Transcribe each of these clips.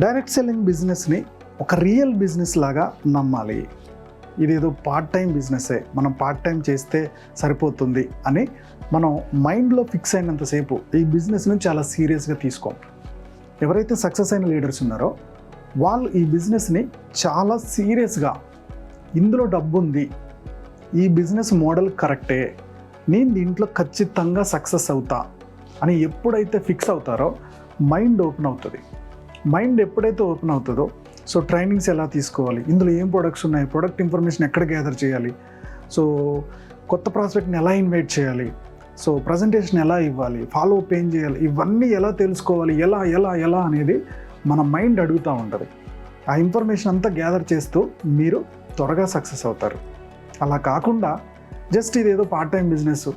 Direct selling బిజినెస్ని ఒక real business లాగా నమ్మాలి. ఇదేదో పార్ట్ టైం బిజినెసే, మనం పార్ట్ టైం చేస్తే సరిపోతుంది అని మనం మైండ్లో ఫిక్స్ అయినంతసేపు ఈ బిజినెస్ని చాలా సీరియస్గా తీసుకోం. ఎవరైతే సక్సెస్ అయిన లీడర్స్ ఉన్నారో వాళ్ళు ఈ బిజినెస్ని చాలా సీరియస్గా, ఇందులో డబ్బు ఉంది, ఈ బిజినెస్ మోడల్ కరెక్టే, నేను దీంట్లో ఖచ్చితంగా సక్సెస్ అవుతా అని ఎప్పుడైతే ఫిక్స్ అవుతారో మైండ్ ఓపెన్ అవుతుంది. మైండ్ ఎప్పుడైతే ఓపెన్ అవుతుందో, సో ట్రైనింగ్స్ ఎలా తీసుకోవాలి, ఇందులో ఏం ప్రొడక్ట్స్ ఉన్నాయి, ప్రొడక్ట్ ఇన్ఫర్మేషన్ ఎక్కడ గ్యాదర్ చేయాలి, సో కొత్త ప్రాస్పెక్ట్ని ఎలా ఇన్వైట్ చేయాలి, సో ప్రజెంటేషన్ ఎలా ఇవ్వాలి, ఫాలో అప్ ఏం చేయాలి, ఇవన్నీ ఎలా తెలుసుకోవాలి, ఎలా ఎలా ఎలా అనేది మన మైండ్ అడుగుతూ ఉంటుంది. ఆ ఇన్ఫర్మేషన్ అంతా గ్యాదర్ చేస్తూ మీరు త్వరగా సక్సెస్ అవుతారు. అలా కాకుండా జస్ట్ ఇదేదో part time business,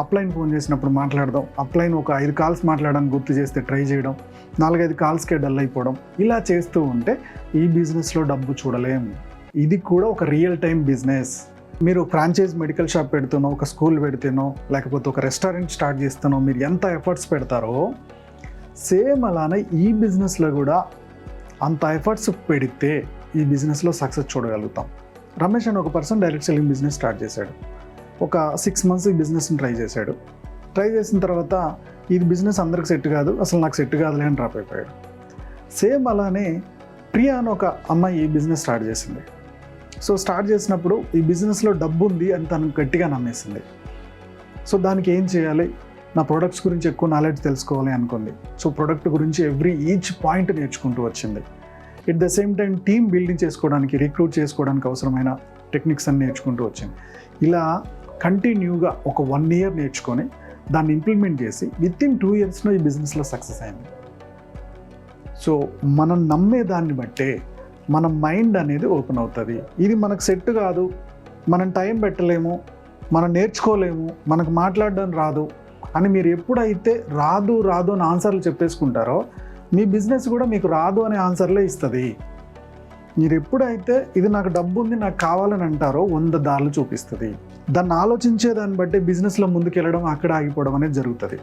upline phone చేసినప్పుడు మాట్లాడదాం, అప్లైన్ ఒక 5 కాల్స్ మాట్లాడడానికి గుర్తు చేస్తే ట్రై చేయడం, 4-5 కాల్స్కే డల్ అయిపోవడం, ఇలా చేస్తూ ఉంటే ఈ బిజినెస్లో డబ్బు చూడలేము. ఇది కూడా ఒక రియల్ టైం బిజినెస్. మీరు ఫ్రాంచైజ్ మెడికల్ షాప్ పెడుతునో, ఒక స్కూల్ పెడితేనో, లేకపోతే ఒక రెస్టారెంట్ స్టార్ట్ చేస్తానో మీరు ఎంత ఎఫర్ట్స్ పెడతారో సేమ్ అలానే ఈ బిజినెస్లో కూడా అంత ఎఫర్ట్స్ పెడితే ఈ బిజినెస్లో సక్సెస్ చూడగలుగుతాం. రమేష్ అని ఒక person direct selling business start చేశాడు. ఒక 6 months ఈ బిజినెస్ని ట్రై చేశాడు. ట్రై చేసిన తర్వాత ఇది బిజినెస్ అందరికి సెట్ కాదు, అసలు నాకు సెట్ కాదులే అని డ్రాప్ అయిపోయాడు. సేమ్ అలానే ప్రియా అని ఒక అమ్మాయి ఈ బిజినెస్ స్టార్ట్ చేసింది. సో స్టార్ట్ చేసినప్పుడు ఈ బిజినెస్లో డబ్బు ఉంది అని తను గట్టిగా నమ్మేసింది. సో దానికి ఏం చేయాలి, నా ప్రొడక్ట్స్ గురించి ఎక్కువ నాలెడ్జ్ తెలుసుకోవాలి అనుకుంది. సో ప్రొడక్ట్ గురించి ఈచ్ పాయింట్ నేర్చుకుంటూ వచ్చింది. At the same time team building చేసుకోవడానికి, రిక్రూట్ చేసుకోవడానికి అవసరమైన టెక్నిక్స్ అన్ని నేర్చుకుంటూ వచ్చింది. ఇలా కంటిన్యూగా ఒక 1 year నేర్చుకొని దాన్ని ఇంప్లిమెంట్ చేసి వితిన్ 2 yearsలో ఈ బిజినెస్లో సక్సెస్ అయింది. సో మనం నమ్మే దాన్ని బట్టే మన మైండ్ అనేది ఓపెన్ అవుతుంది. ఇది మనకు సెట్ కాదు, మనం టైం పెట్టలేము, మనం నేర్చుకోలేము, మనకు మాట్లాడడం రాదు అని మీరు ఎప్పుడైతే రాదు రాదు అని ఆన్సర్లు చెప్పేసుకుంటారో మీ బిజినెస్ కూడా మీకు రాదు అనే ఆన్సర్లే ఇస్తుంది. మీరు ఎప్పుడైతే ఇది నాకు డబ్బు ఉంది, నాకు కావాలని అంటారో 100 దారులు చూపిస్తుంది. దాన్ని ఆలోచించే దాన్ని బట్టి బిజినెస్లో ముందుకెళ్ళడం, అక్కడ ఆగిపోవడం అనేది జరుగుతుంది.